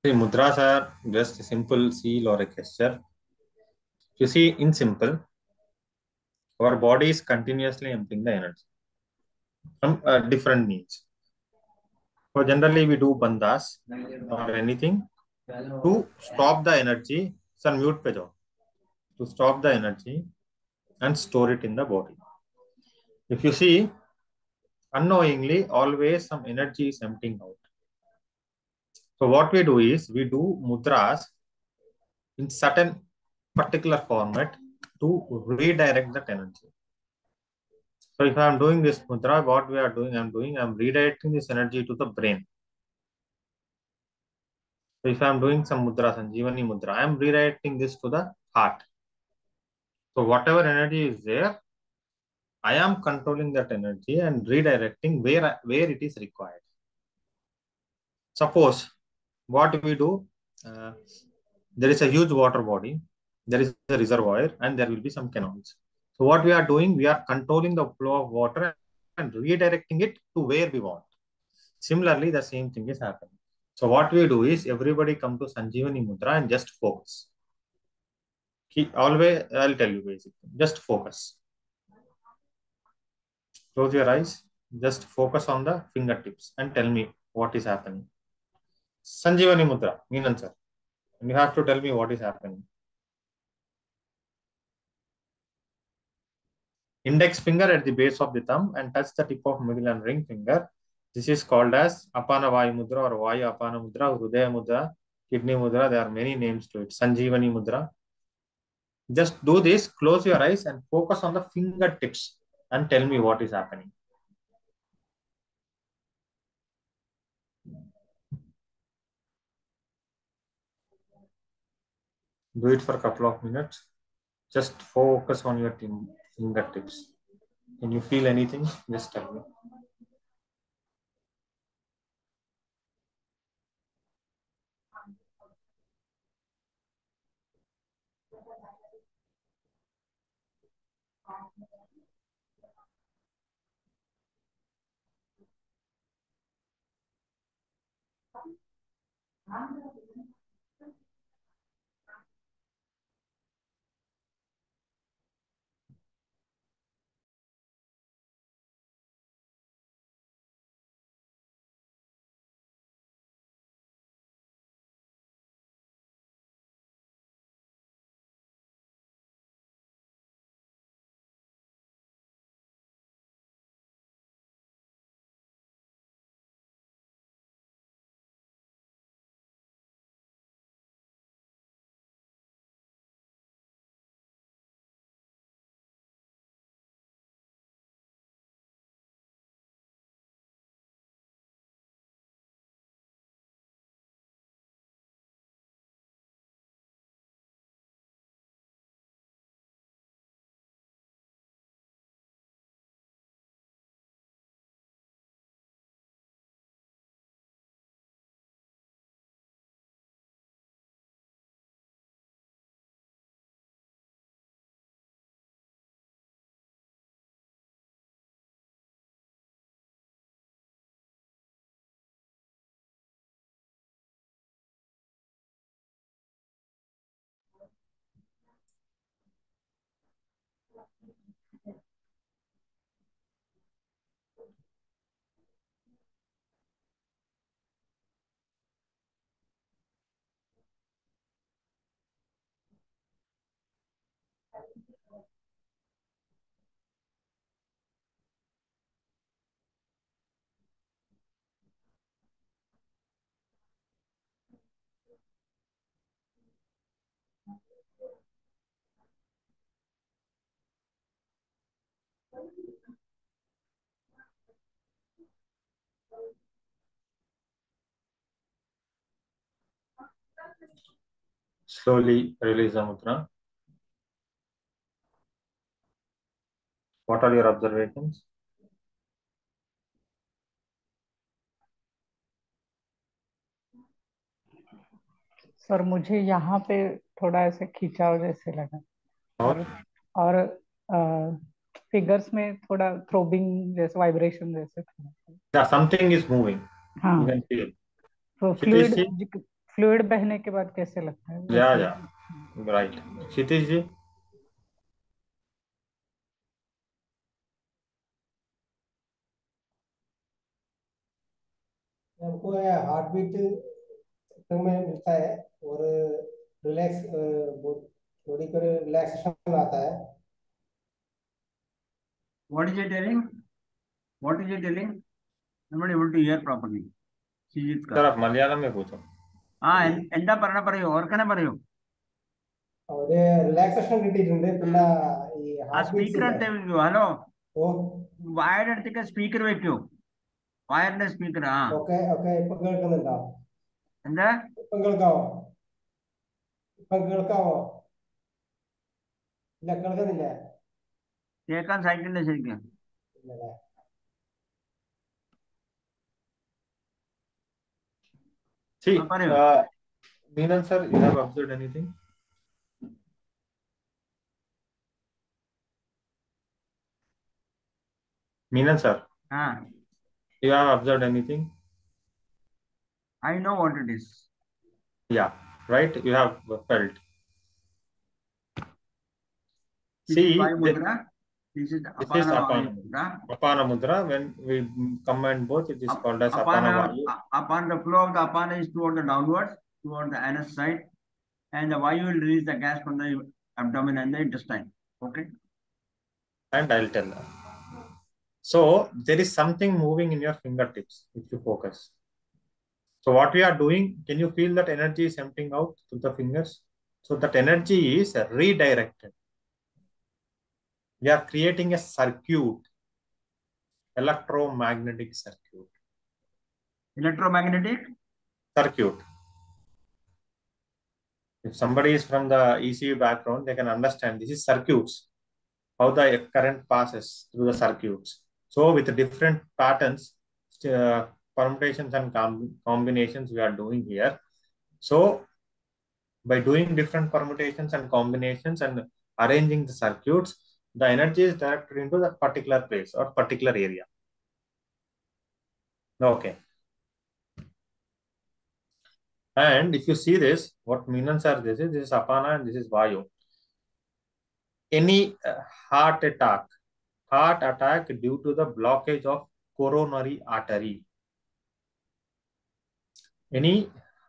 See, mudras are just a simple seal or a gesture. You see, in simple, our body is continuously emptying the energy from different needs. So generally, we do bandhas or anything to stop the energy. Sir, mute pe jao. To stop the energy and store it in the body. If you see, unknowingly, always some energy is emptying out. So what we do is we do mudras in certain particular format to redirect that energy. So if I am doing this mudra, what we are doing, I'm redirecting this energy to the brain. So if I am doing some mudra, Sanjeevani mudra, I am redirecting this to the heart. So whatever energy is there, I am controlling that energy and redirecting where it is required. Suppose what we do, uh, there is a huge water body, there is a reservoir, and there will be some canals. So what we are doing, we are controlling the flow of water and redirecting it to where we want. Similarly, the same thing is happening. So what we do is everybody come to Sanjeevani Mudra and just focus. Always, I'll tell you basically, just focus. Close your eyes, just focus on the fingertips and tell me what is happening. Sanjeevani Mudra, Meenan sir. And you have to tell me what is happening. Index finger at the base of the thumb and touch the tip of middle and ring finger. This is called as Apana Vayu Mudra or Vayu Apana Mudra, Hrudaya Mudra, Kidney Mudra. There are many names to it. Sanjeevani Mudra. Just do this, close your eyes and focus on the fingertips and tell me what is happening. Do it for a couple of minutes. Just focus on your fingertips. Can you feel anything? Just tell me. Slowly release the mudra. What are your observations? Sir मुझे यहाँ पे थोड़ा ऐसे खिंचाव जैसे लगा और और फिगर्स में थोड़ा थ्रोबिंग जैसे वाइब्रेशन जैसे था। yeah, something is moving. You हाँ, can feel. तो It is see. फ्लूइड बहने के बाद कैसे लगता है Yeah, वैसे yeah, ही? right. Kshitish ji? हमको हार्ट बीट में मिलता है, और रिलैक्स बॉडी को रिलैक्सेशन आता है। What is it telling? What is it telling? I'm not able to hear properly. Sijit Sir, ka. आप मलयालम में पूछो. എന്താ പറഞ്ഞ പറയൂ, ഓർക്കനെ പറയൂ. ഒരു റിലാക്സേഷൻ കിട്ടിയിട്ടുണ്ട്. പിന്നെ ഈ ആ ഹാർട്ട് സ്പീക്കർ ബീറ്റ്സ് എടുത്ത് വെക്കൂ. ഹലോ, ഓ വയർ എടുത്തേക്ക് സ്പീക്കർ വെക്കൂ. വയറിന്റെ സ്പീക്കർ. ആ ഓക്കെ ഓക്കെ, ഇപ്പൊ കേൾക്കുന്നുണ്ടോ? എന്താ ഇപ്പം കേൾക്കാവോ? ഇപ്പം കേൾക്കാവോ? ഇല്ല, കേൾക്കുന്നില്ല. കേൾക്കാൻ സഹിക്കണ്ടേ ശരിക്കും? ഇല്ലല്ലേ? See, പറയൂ. Meenan sir, you have observed anything? Meenan sir, ആ you have observed anything? I know what it is. Yeah, right. You have felt. This is See, Vayu Mudra. This is this is Apana Vayu Apana. Mudra. Apana Mudra. When we combine both, it is called as Apana Vayu. Upon the flow of the Apana is toward the downwards, toward the anus side, and the Vayu will release the gas from the abdomen and the intestine. Okay. And I'll tell them. So there is something moving in your fingertips if you focus. So what we are doing, can you feel that energy is emptying out through the fingers? So that energy is redirected. We are creating a circuit, electromagnetic circuit. Electromagnetic? Circuit. If somebody is from the ECU background, they can understand this is circuits, how the current passes through the circuits. So with different patterns, permutations and combinations we are doing here. So by doing different permutations and combinations and arranging the circuits, the energy is directed into that particular place or particular area. Okay. And if you see this, what Meenans are this is Apana and this is Vayu. Any heart attack due to the blockage of coronary artery. Any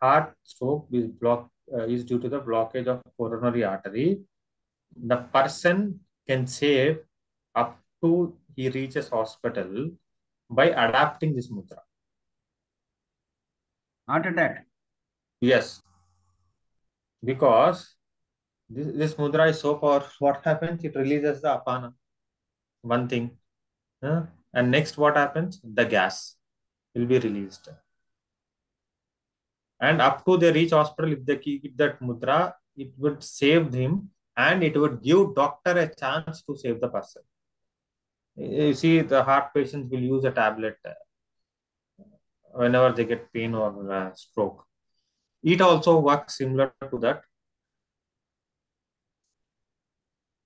heart stroke is due to the blockage of coronary artery. The person can save up to he reaches hospital by adapting this mudra. Heart attack? Yes, because this mudra is so powerful. What happens? It releases the apana. One thing. And next what happens? The gas will be released. And up to they reach hospital, if they keep that mudra, it would save him and it would give doctor a chance to save the person. You see, the heart patients will use a tablet whenever they get pain or stroke. It also works similar to that.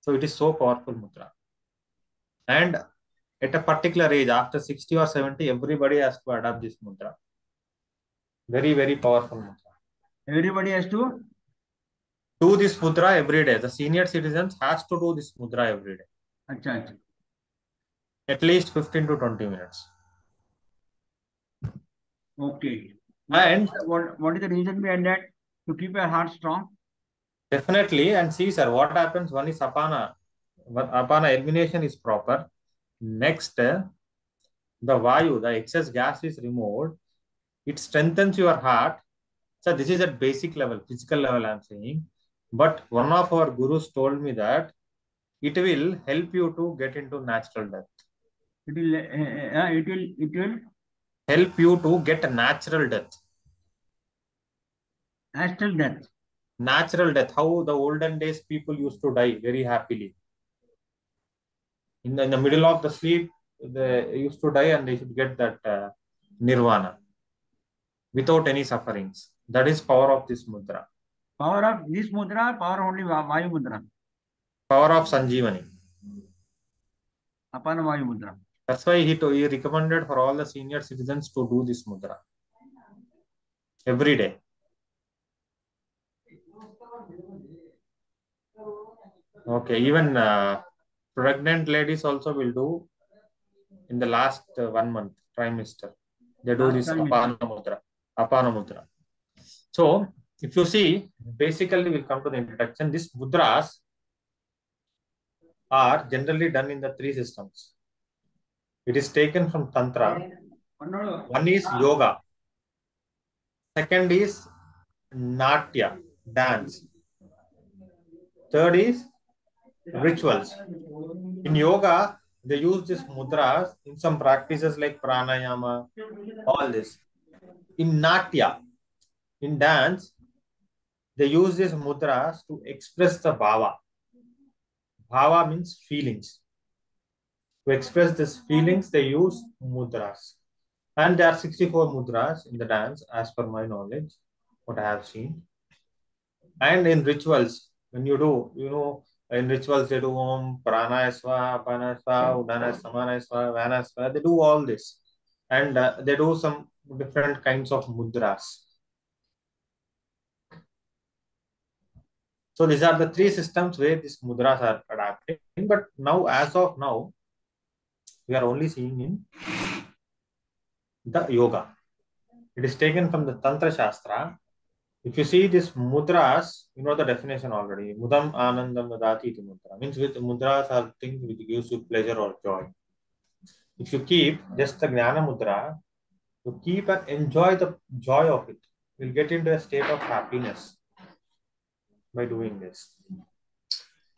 So it is so powerful mudra. And at a particular age, after 60 or 70, everybody has to adopt this mudra. Very, very powerful mudra. Everybody has to do this mudra every day. The senior citizens has to do this mudra every day. Achha, achha. At least 15 to 20 minutes. Okay. And what is the reason behind that? To keep your heart strong? Definitely. And see, sir, what happens? One is apana. Apana elimination is proper. Next, the vayu, the excess gas is removed. It strengthens your heart. So this is at basic level, physical level I am saying. But one of our gurus told me that it will help you to get into natural death. It will help you to get a natural death. Natural death. Natural death. How the olden days people used to die very happily. In the middle of the sleep, they used to die and they should get that nirvana without any sufferings. That is power of this mudra. Power of this mudra, power only Vayu mudra. Power of Sanjeevani. Apana Vayu mudra. That's why he recommended for all the senior citizens to do this mudra every day. Okay, even pregnant ladies also will do in the last 1 month trimester. They do Last this time it- apana mudra. So if you see, basically we'll come to the introduction. These mudras are generally done in the three systems. It is taken from Tantra. One is yoga. Second is Natya, dance. Third is rituals. In yoga, they use these mudras in some practices like pranayama, all this. In Natya, in dance, they use these mudras to express the bhava. Bhava means feelings. To express these feelings, they use mudras. And there are 64 mudras in the dance, as per my knowledge, what I have seen. And in rituals, when you do, in rituals they do Om, Pranaya Swaha, Apana Swaha, Udana Samana Swaha, Vana Swaha, they do all this. And they do some different kinds of mudras. So these are the three systems where these mudras are adapted. But now, as of now, we are only seeing in the yoga. It is taken from the Tantra Shastra. If you see these mudras, you know the definition already. Mudam anandam dadati iti mudra. Means with mudras are things which gives you pleasure or joy. If you keep just the Jnana mudra, you keep and enjoy the joy of it. You'll get into a state of happiness by doing this.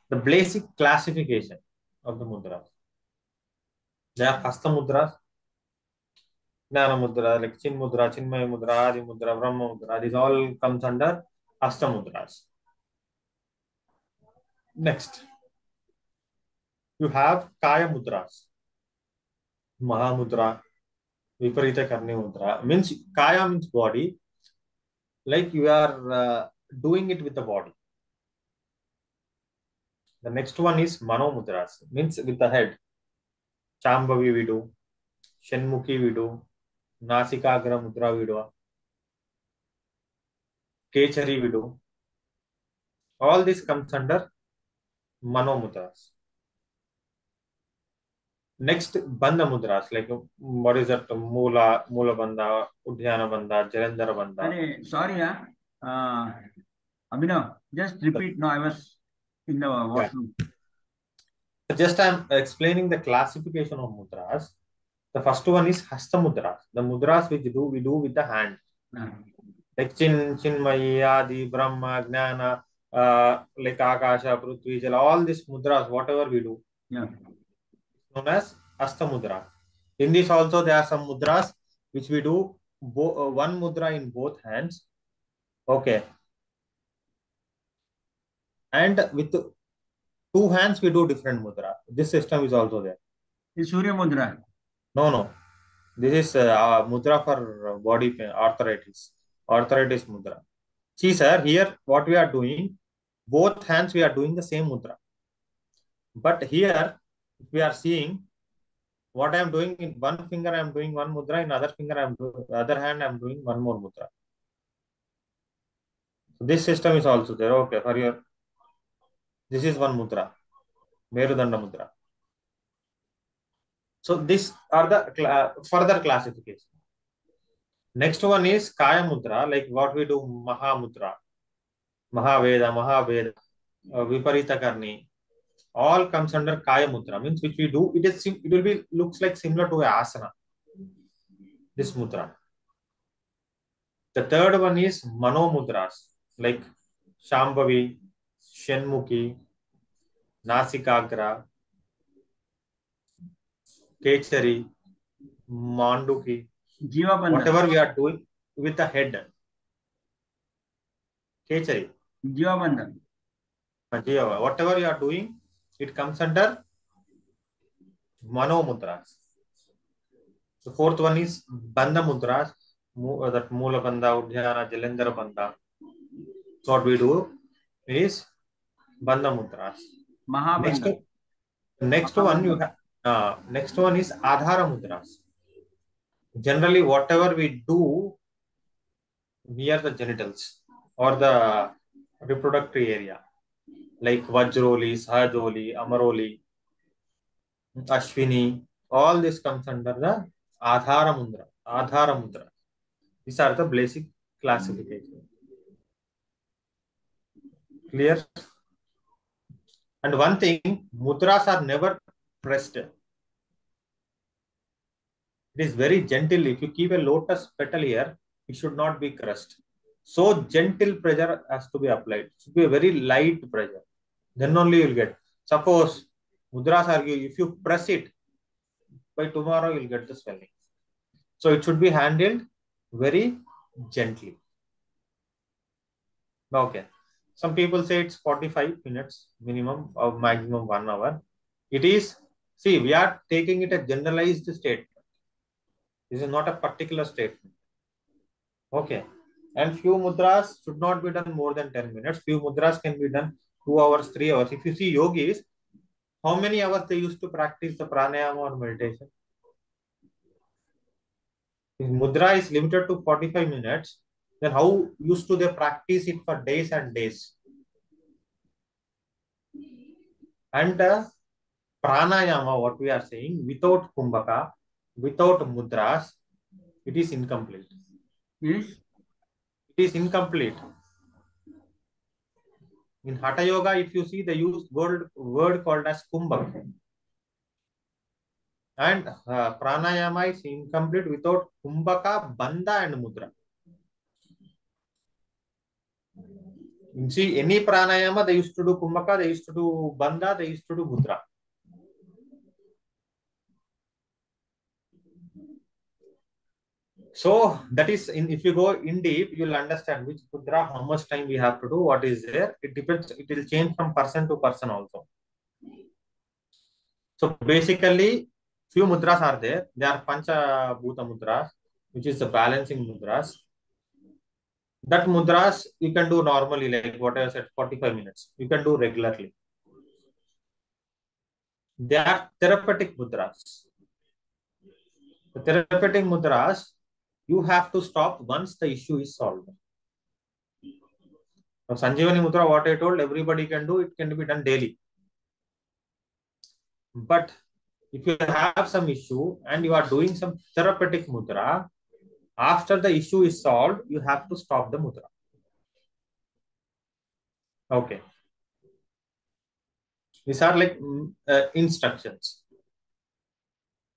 The basic classification of the mudras. There are Hasta mudras, Jnana mudra, like Chin mudra, Chinmaya mudra, Adi mudra, Brahma mudra. These all comes under Hasta mudras. Next, you have Kaya mudras, Mahamudra, Viparita Karni mudra. Means Kaya means body, like you are doing it with the body. The next one is Mano mudras, means with the head. Chambhavi we do, Shenmukhi we do, Nasikagra mudra we do, Kechari we do. All this comes under Mano mudras. Next, Bandha mudras, like what is that? Mula Bandha, Udhyana Bandha, Jalendhara Bandha. Sorry, Abhinav, just repeat. No, I was in the washroom. Just I'm explaining the classification of mudras. The first one is Hasta mudras. The mudras which we do with the hand. Like Chinmaya, Adi, Brahma, Jnana, like Akasha, Prithvi, Jala, all these mudras, whatever we do, known as Hasta mudra. In this also there are some mudras which we do one mudra in both hands. Okay. And with two hands we do different mudra. This system is also there. Is Surya mudra? No. This is mudra for body pain, arthritis mudra. See, sir, here what we are doing, both hands we are doing the same mudra. But here, if we are seeing what I am doing in one finger, I am doing one mudra, in other finger, I am doing, other hand, I am doing one more mudra. So this system is also there. Okay, for your, this is one mudra, Merudanda mudra. So these are the further classification. Next one is Kaya mudra, like what we do Mahamudra, Mahaveda, Viparita Karni. All comes under Kaya mudra, means which we do. It will be looks like similar to a asana. This mudra. The third one is Mano mudras, like Shambhavi, Shenmukhi, Nasikagra, Kechari, Manduki. Jiva Bandha. Whatever we are doing with the head. Kechari. Jiva Bandha. Whatever you are doing, it comes under Mano mudras. The fourth one is Bandha mudras, that Mula Bandha, Udhyana, Jalendhara Bandha. So what we do is Bandha mudras. Mahabandha. Next one you have. Next one is Adhara mudras. Generally, whatever we do near the genitals or the reproductive area, like Vajroli, Sahajoli, Amaroli, Ashwini. All this comes under the Adhara Mudra. Adhara Mudra. These are the basic classification. Clear? And one thing, mudras are never pressed. It is very gentle. If you keep a lotus petal here, it should not be crushed. So gentle pressure has to be applied. It should be a very light pressure. Then only you will get. Suppose mudras are, if you press it, by tomorrow you will get the swelling. So it should be handled very gently. Okay. Some people say it's 45 minutes minimum or maximum 1 hour. It is, see, we are taking it a generalized statement. This is not a particular statement. Okay. And few mudras should not be done more than 10 minutes. Few mudras can be done 2 hours, 3 hours. If you see yogis, how many hours they used to practice the pranayama or meditation? If mudra is limited to 45 minutes, then how used to they practice it for days and days? And pranayama, what we are saying, without kumbhaka, without mudras, it is incomplete. Yes. It is incomplete. In Hatha Yoga, if you see, they use word called as kumbhak. And pranayama is incomplete without kumbhaka, bandha and mudra. You see, any pranayama, they used to do kumbhaka, they used to do bandha, they used to do mudra. So that is, if you go in deep, you'll understand which mudra, how much time we have to do, what is there. It depends, it will change from person to person also. So basically, few mudras are there. They are Pancha Bhuta mudras, which is the balancing mudras. That mudras you can do normally, like what I said, 45 minutes. You can do regularly. They are therapeutic mudras. The therapeutic mudras, you have to stop once the issue is solved. Now, Sanjeevani mudra, what I told, everybody can do, it can be done daily. But if you have some issue and you are doing some therapeutic mudra, after the issue is solved, you have to stop the mudra. Okay. These are like instructions.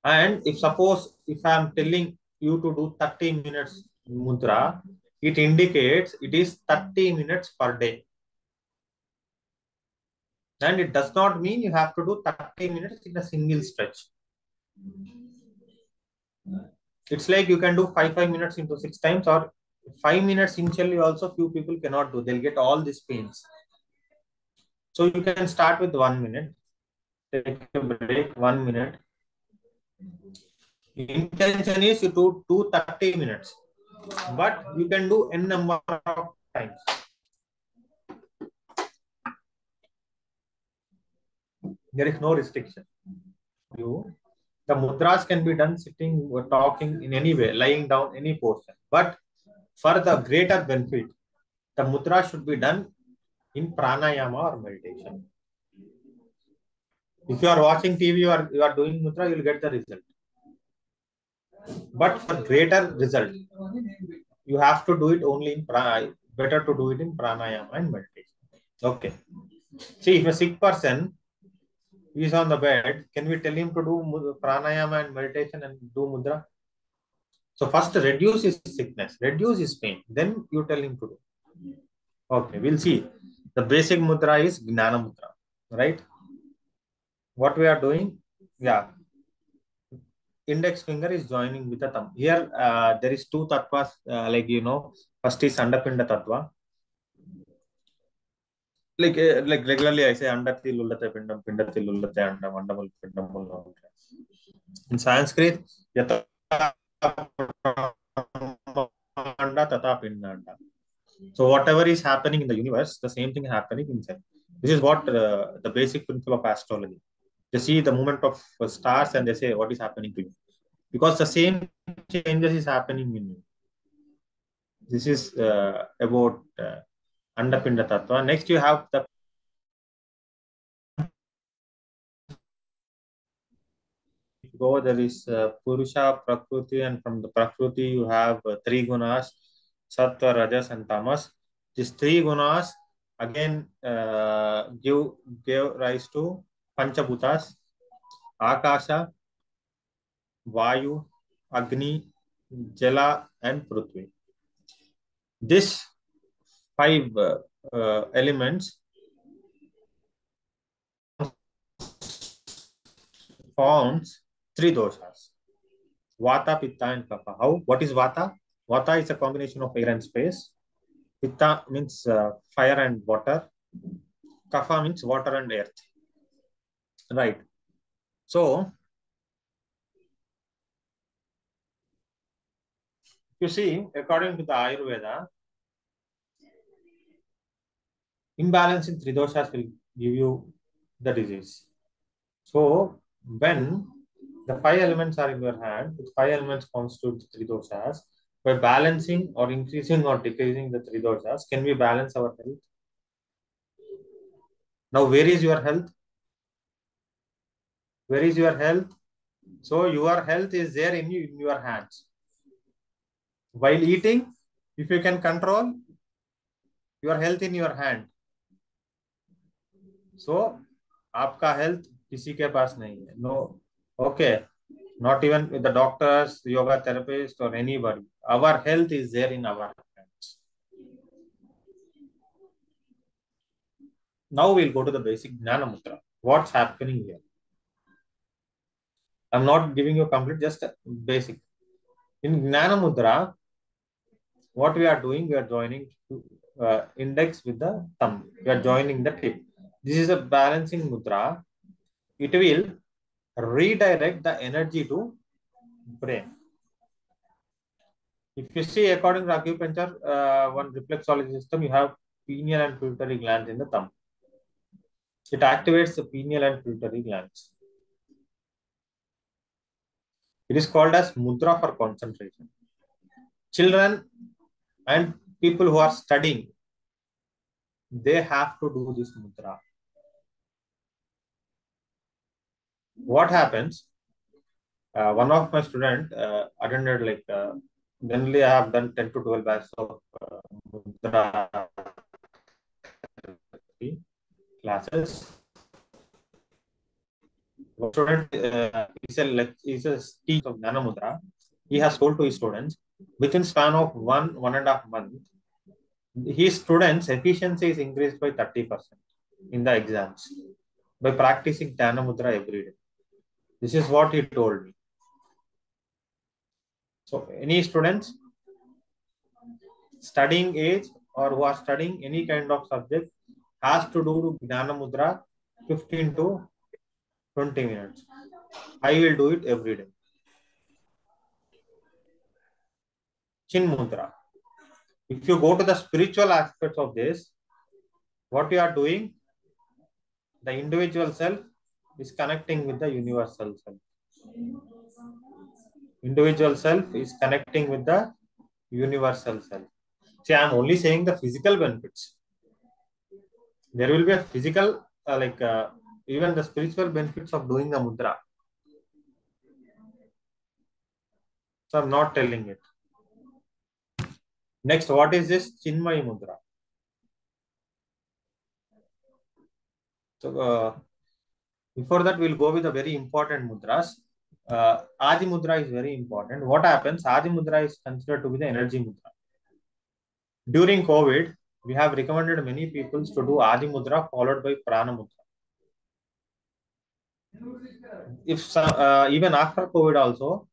And if suppose, if I am telling you to do 30 minutes mudra, it indicates it is 30 minutes per day. And it does not mean you have to do 30 minutes in a single stretch. It's like you can do 5 minutes into 6 times, or 5 minutes initially also few people cannot do. They'll get all these pains. So you can start with 1 minute, take a break, 1 minute. Intention is you do 30 minutes, but you can do n number of times. There is no restriction. The mudras can be done sitting or talking in any way, lying down any portion. But for the greater benefit, the mudra should be done in pranayama or meditation. If you are watching TV or you are doing mudra, you will get the result. But for greater result, you have to do it only in pranayama. Better to do it in pranayama and meditation. Okay. See, if a sick person is on the bed, can we tell him to do pranayama and meditation and do mudra? So first reduce his sickness, reduce his pain, then you tell him to do. Okay, we'll see. The basic mudra is Gnana Mudra, right? What we are doing? Yeah. Index finger is joining with the thumb. Here, there is two tattvas, first is Andapinda tattva. Like regularly I say Andati lullate pindam, pindati lullate andam, andamul pindamul. In Sanskrit, Yata Tata Pindanda. So whatever is happening in the universe, the same thing happening inside. This is what the basic principle of astrology. They see the movement of stars and they say what is happening to you, because the same changes is happening in you. This is about Andapinda Tattva. Next you have the go, there is Purusha, Prakriti, and from the Prakriti you have three gunas, Sattva, Rajas, and Tamas. These three gunas again gave rise to Panchabhutas, Akasha, Vayu, Agni, Jala, and Prithvi. These five elements forms three doshas: Vata, Pitta, and Kapha. How? What is Vata? Vata is a combination of air and space. Pitta means fire and water. Kapha means water and earth. Right. So, you see, according to the Ayurveda, imbalance in three doshas will give you the disease. So, when the five elements are in your hand, the five elements constitute three doshas. By balancing or increasing or decreasing the three doshas, can we balance our health? Now, where is your health? Where is your health? So, your health is there in your hands. While eating, if you can control your health in your hand, so आपका health किसी के पास नहीं है. No, okay, not even with the doctors, yoga therapist, or anybody. Our health is there in our hands. Now we'll go to the basic Jnana Mudra. What's happening here? I'm not giving you complete, just basic. In Jnana Mudra, what we are doing, we are joining index with the thumb. We are joining the tip. This is a balancing mudra. It will redirect the energy to brain. If you see, according to acupuncture, one reflexology system, you have pineal and pituitary glands in the thumb. It activates the pineal and pituitary glands. It is called as mudra for concentration. Children and people who are studying, they have to do this mudra. What happens? One of my students attended generally I have done 10 to 12 batches of mudra classes. One student is a teacher of Jnana Mudra. He has told to his students within span of 1.5 months, his students' efficiency is increased by 30% in the exams by practicing Jnana Mudra every day. This is what he told me. So, any students studying age or who are studying any kind of subject has to do Jnana Mudra 15 to 20 minutes. I will do it every day. Chin Mudra. If you go to the spiritual aspects of this, what you are doing, the individual self is connecting with the universal self. Individual self is connecting with the universal self. See, I am only saying the physical benefits. There will be a physical, even the spiritual benefits of doing the mudra. So I am not telling it. Next, what is this Chinmay Mudra? So before that, we'll go with the very important mudras. Adi Mudra is very important. What happens? Adi Mudra is considered to be the energy mudra. During COVID, we have recommended many people to do Adi Mudra followed by Prana Mudra. If even after COVID also,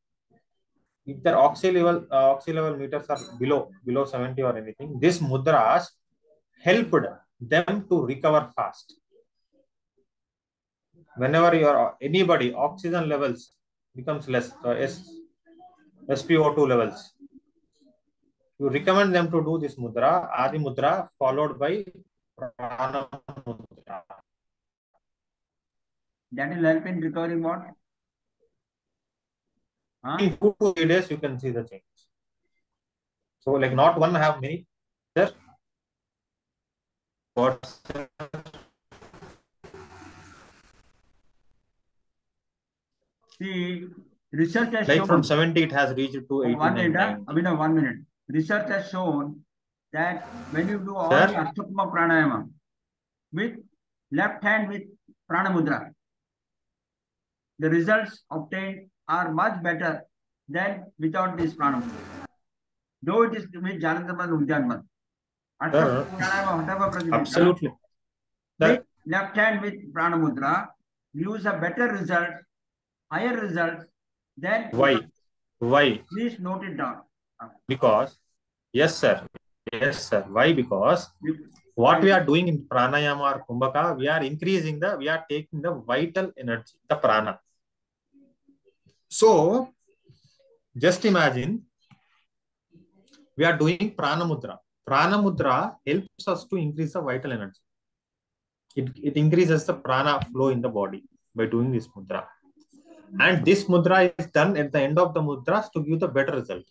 if their oxy level meters are below 70 or anything, these mudras helped them to recover fast. Whenever anybody oxygen levels becomes less, SpO2 levels, you recommend them to do this mudra, Adi Mudra, followed by Prana Mudra. That will help in recovering what? In 2 to 3 days, you can see the change. So, like not one, have many. Sir, what? The research has Like shown. from 70, it has reached to 89, 90. Abhinav, 1 minute. Research has shown that when you do all Sir? the Ashtapama pranayama with left hand with prana mudra, the results obtained are much better than without this prana mudra. Though it is with Janatama Udyanman. Sir, absolutely. With left hand with prana mudra gives a better result, higher results than. Why? Why? Please note it down. Because, yes, sir. Yes, sir. Why? Because what we are doing in pranayama or kumbhaka, we are taking the vital energy, the prana. So, just imagine, we are doing prana mudra. Prana mudra helps us to increase the vital energy. It increases the prana flow in the body by doing this mudra. And this mudra is done at the end of the mudras to give the better result.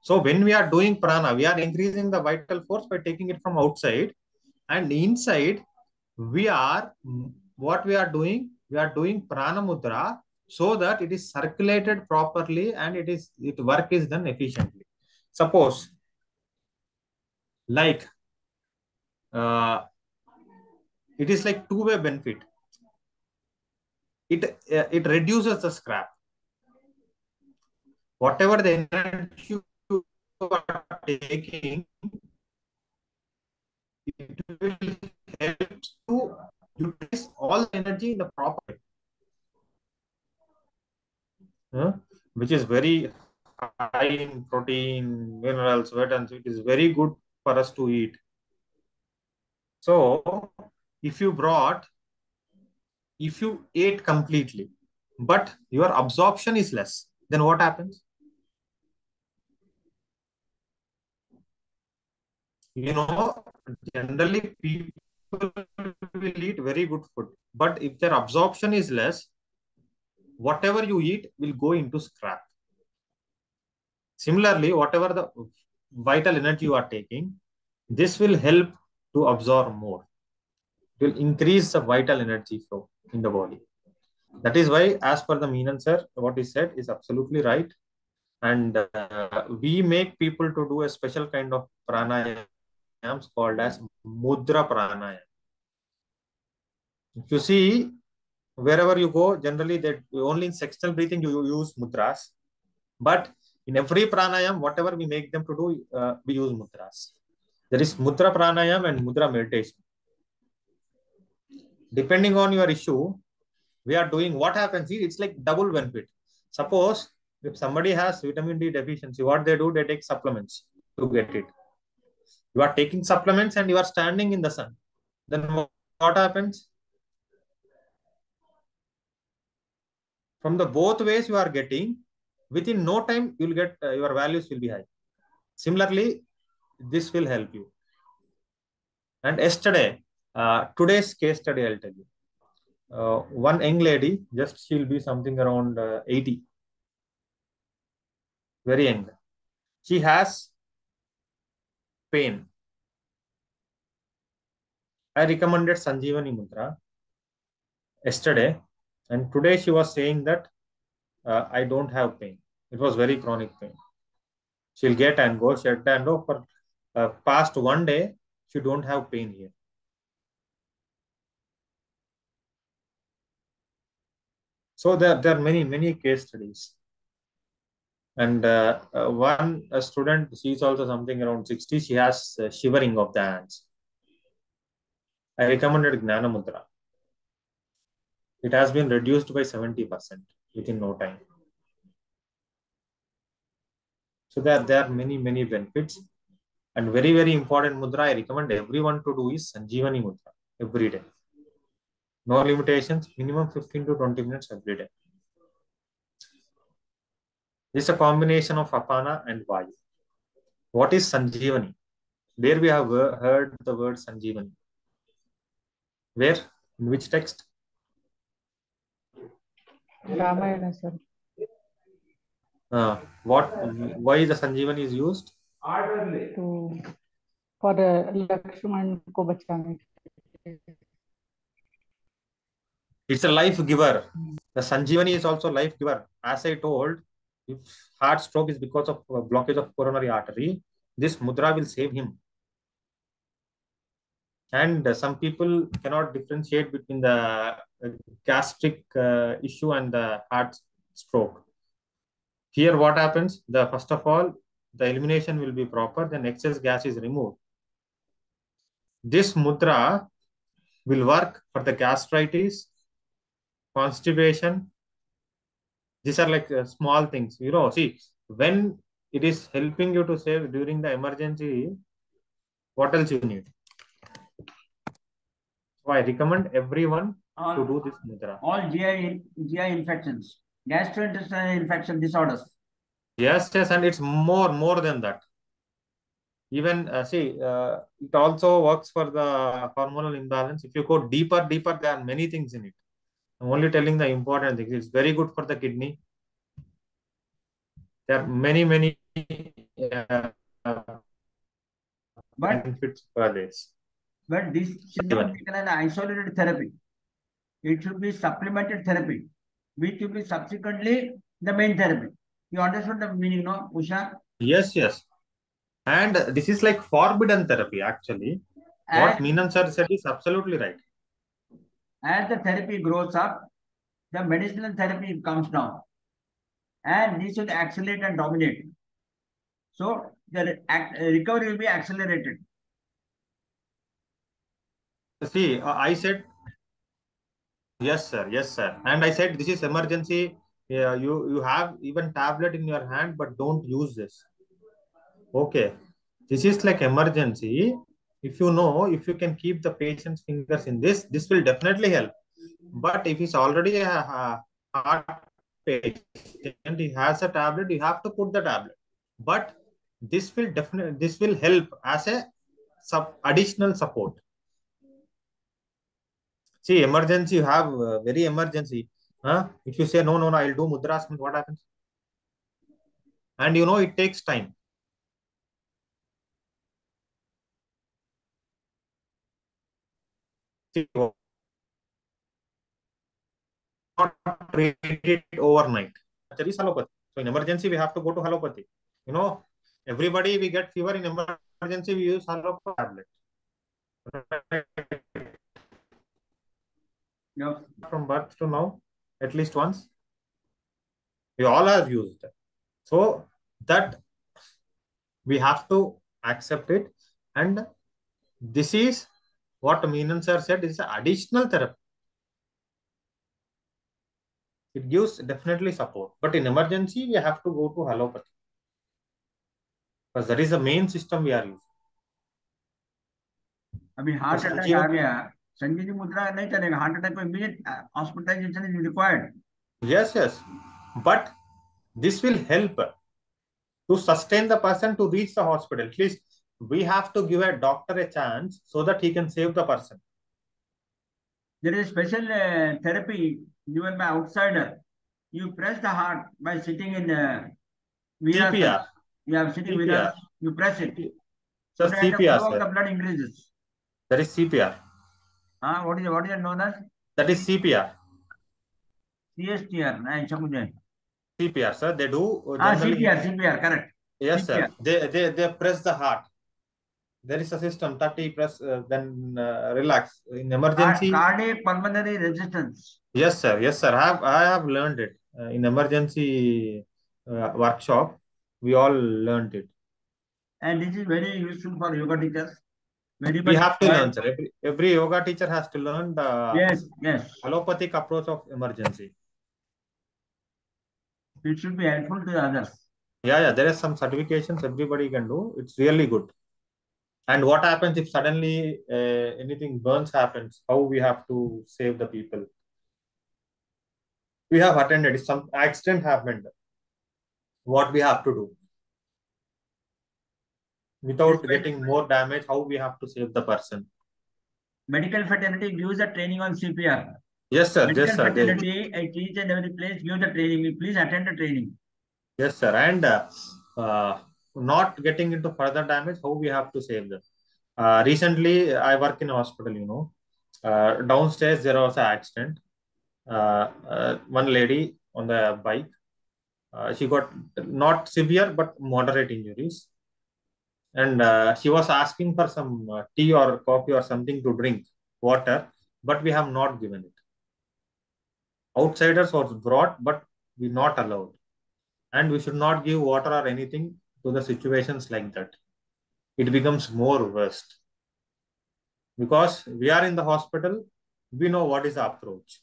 So when we are doing prana, we are increasing the vital force by taking it from outside, and inside what we are doing prana mudra so that it is circulated properly and work is done efficiently. Suppose like it is like two-way benefit. It reduces the scrap. Whatever the energy you are taking, it will help to utilize all the energy in the proper way, which is very high in protein, minerals, vitamins. It is very good for us to eat. So, if you ate completely, but your absorption is less, then what happens? Generally people will eat very good food, but if their absorption is less, whatever you eat will go into scrap. Similarly, whatever the vital energy you are taking, this will help to absorb more. It will increase the vital energy flow in the body. That is why, as per the Meenan sir, what he said is absolutely right. And we make people to do a special kind of pranayams called as mudra pranayam. If you see, wherever you go, generally that only in sectional breathing you use mudras, but in every pranayam, whatever we make them to do, we use mudras. There is mudra pranayam and mudra meditation. Depending on your issue, we are doing what happens. It's like double benefit. Suppose if somebody has vitamin D deficiency, what they do, they take supplements to get it. You are taking supplements and you are standing in the sun. Then what happens? From the both ways you are getting, within no time you will get your values will be high. Similarly, this will help you. And yesterday, today's case study, I'll tell you. One young lady, just she'll be something around 80, very young. She has pain. I recommended Sanjeevani Mudra yesterday, and today she was saying that I don't have pain. It was very chronic pain. She'll get and go, shut and go. For past one day, she don't have pain here. So there are many case studies. And one student, she's also something around 60. She has shivering of the hands. I recommended Gnana Mudra. It has been reduced by 70% within no time. So there are many benefits. And very important mudra I recommend everyone to do is Sanjeevani Mudra every day. No limitations, minimum 15 to 20 minutes every day. This is a combination of Apana and Vayu. What is Sanjeevani? Where we have heard the word Sanjeevani? Where? In which text? Ramayana, sir. Why the Sanjeevani is used? For Lakshman ko bachane. It's a life giver. The Sanjeevani is also life giver. As I told, if heart stroke is because of blockage of coronary artery, this mudra will save him. And some people cannot differentiate between the gastric issue and the heart stroke. Here, what happens? The first of all, the elimination will be proper. Then excess gas is removed. This mudra will work for the gastritis, constipation. These are like small things. See, when it is helping you to save during the emergency, what else you need? So I recommend everyone to do this mudra. All GI infections, gastrointestinal infection disorders. Yes, and it's more than that. Even it also works for the hormonal imbalance. If you go deeper, there are many things in it. I'm only telling the important things. It's very good for the kidney. There are many uh, benefits for this. But this should not be an isolated therapy. It should be supplemented therapy, which will be subsequently the main therapy. You understood the meaning, no, Usha? Yes. And this is like forbidden therapy, actually. What Meenan sir said is absolutely right. As the therapy grows up, the medicinal therapy comes down. And this will accelerate and dominate. So the recovery will be accelerated. See, I said, yes, sir. And I said, this is emergency. Yeah, you have even tablet in your hand, but don't use this. Okay. This is like emergency. If you can keep the patient's fingers in this will definitely help. But if he's already a heart patient, he has a tablet, you have to put the tablet. But this will help as a additional support. See, emergency, you have very emergency. If you say, no, I'll do mudras, what happens? And it takes time. See, not treat it overnight. There is allopathy. So in emergency, we have to go to allopathy. Everybody, we get fever in emergency, we use allopathy tablet. No. From birth to now, at least once, we all have used it. So that we have to accept it. And this is what Meenan sir said is additional therapy. It gives definitely support. But in emergency, we have to go to allopathy. Because that is the main system we are using. अभी heart attack आ गया, संजीवनी मुद्रा नहीं चलेगा. Heart attack को immediate hospitalisation is required. Yes. But this will help to sustain the person to reach the hospital. At least we have to give a doctor a chance so that he can save the person. There is special therapy given by outsider. You press the heart by sitting in CPR. You are sitting with us. You press it. So that CPR, the flow of the blood increases. That is CPR. What is it known as? That is CPR. CSTR. CPR, sir. They do. CPR, correct. Yes, CPR. Sir. They press the heart. There is a system. 30 press, then relax. In emergency. Cardiac pulmonary resistance. Yes, sir. I have learned it in emergency workshop. We all learned it. And this is very useful for yoga teachers. We have to learn, sir. Every yoga teacher has to learn the yes allopathic approach of emergency. It should be helpful to others. Yeah. There are some certifications everybody can do. It's really good. And what happens if suddenly anything burns happens? How we have to save the people? We have attended. If some accident happened, what we have to do? Without getting more damage, how we have to save the person? Medical fraternity gives a training on CPR. Yes, sir. Medical fraternity at each and every place gives the training. Please attend the training. Yes, sir. And not getting into further damage, how we have to save them. Recently, I work in a hospital, downstairs there was an accident. one lady on the bike. She got not severe but moderate injuries, and she was asking for some tea or coffee or something to drink, water, but we have not given it. Outsiders was brought, but we not allowed, and we should not give water or anything to the situations like that. It becomes more worst because we are in the hospital. We know what is the approach.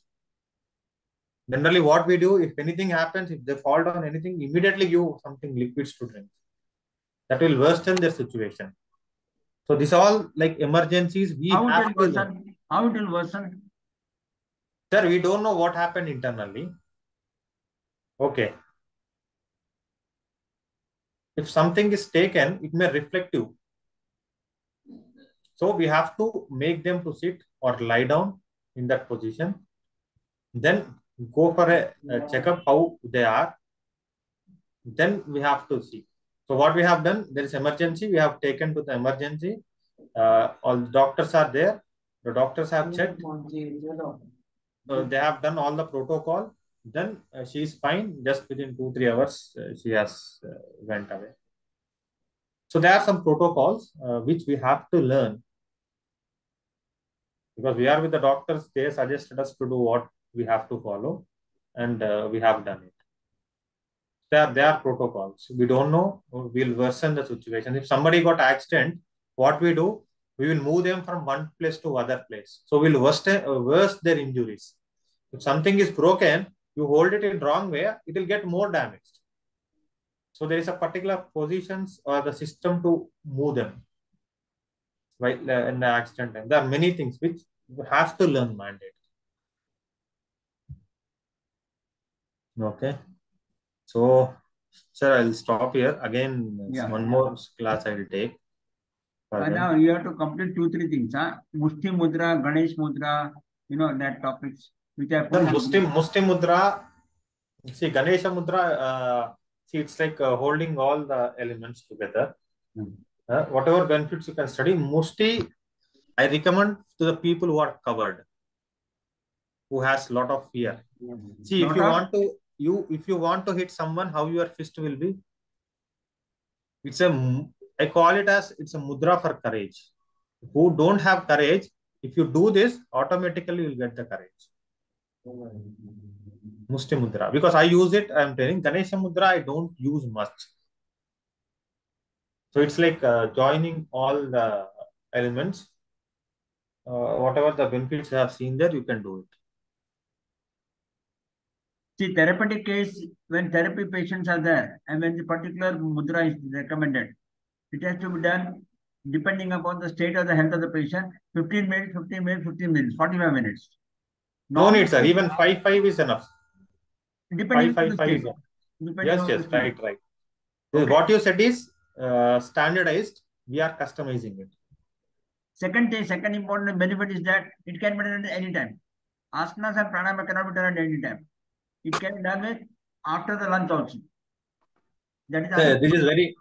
Generally, what we do, if anything happens, if they fall down anything, immediately give something liquids to drink. That will worsen their situation. So this all like emergencies we How it have will to learn. worsen? How it will worsen? Sir, we don't know what happened internally. Okay. If something is taken, it may reflect you. So we have to make them to sit or lie down in that position. Then go for a checkup how they are. Then we have to see. So what we have done, there is emergency. We have taken to the emergency. All the doctors are there. The doctors have checked. They have done all the protocol. Then she is fine. Just within 2-3 hours, she has went away. So there are some protocols which we have to learn because we are with the doctors. They suggested us to do what we have to follow, and we have done it. There are protocols. We don't know. We'll worsen the situation. If somebody got accident, what we do? We will move them from one place to other place. So we'll worse their injuries. If something is broken, you hold it in wrong way, it will get more damaged. So there is a particular positions or the system to move them right in the accident time. There are many things which you have to learn mandate. Okay. So, sir, I'll stop here. Again, one more class I will take. Now you have to complete 2-3 things. Mushti Mudra, Ganesh Mudra, that topics which are put. Mushti Mudra, see Ganesha Mudra, see it's like holding all the elements together. Whatever benefits you can study. Mushti, I recommend to the people who are covered, who has lot of fear. See, if you want to hit someone, how your fist will be? I call it as it's a mudra for courage. Who don't have courage, if you do this, automatically you'll get the courage. Mushti Mudra. Because I use it, I'm telling Ganesha Mudra, I don't use much. So it's like joining all the elements. Whatever the benefits you have seen there, you can do it. See, therapeutic case, when therapy patients are there and when the particular mudra is recommended, it has to be done depending upon the state of the health of the patient. 15 minutes, 15 minutes, 15 minutes, 45 minutes. No need, sir. Even 5 is enough. Depending on the 5 state. is enough. Yes, right. Okay. What you said is standardized. We are customizing it. Second important benefit is that it can be done at any time. Asanas and pranayama cannot be done at any time. It can be done after the lunch also. This is very,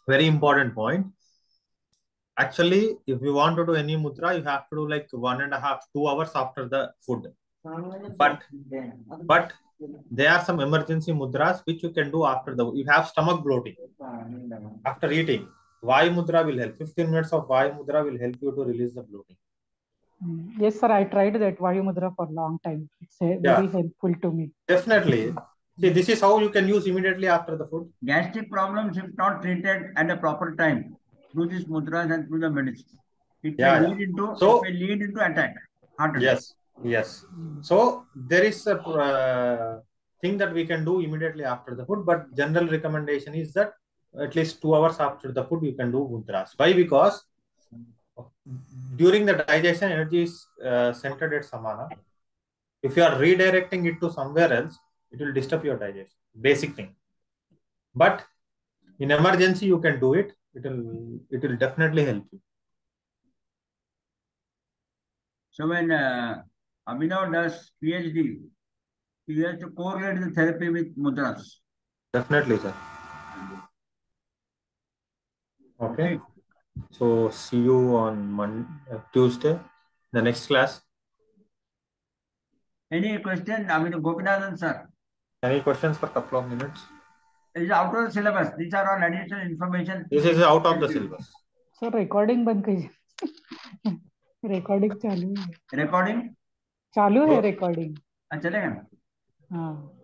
very important point. Actually, if you want to do any mudra, you have to do like 1.5, 2 hours after the food. But there are some emergency mudras which you can do after you have stomach bloating. After eating, Vayu Mudra will help. 15 minutes of Vayu Mudra will help you to release the bloating. Yes, sir. I tried that Vayu Mudra for a long time. It's very helpful to me. Definitely. See, this is how you can use immediately after the food. Gastric problems, if not treated at a proper time, through these mudras and through the medicine, it may lead into attack. Heart attack. Yes. So there is a thing that we can do immediately after the food, but general recommendation is that at least 2 hours after the food you can do mudras. Why? Because during the digestion, energy is centered at samana. If you are redirecting it to somewhere else, it will disturb your digestion. Basic thing. But in emergency, you can do it. It will definitely help you. So when Abhinav does PhD, he has to correlate the therapy with mudras. Definitely, sir. Okay. So see you on Tuesday, the next class. Any question? I mean, Gopinathan sir. Any questions for a couple of minutes? It is out of the syllabus. These are all additional information. This is out of the syllabus. Sir recording बंद कीजिए. Recording चालू है. Recording? चालू है recording. चलेगा. हाँ.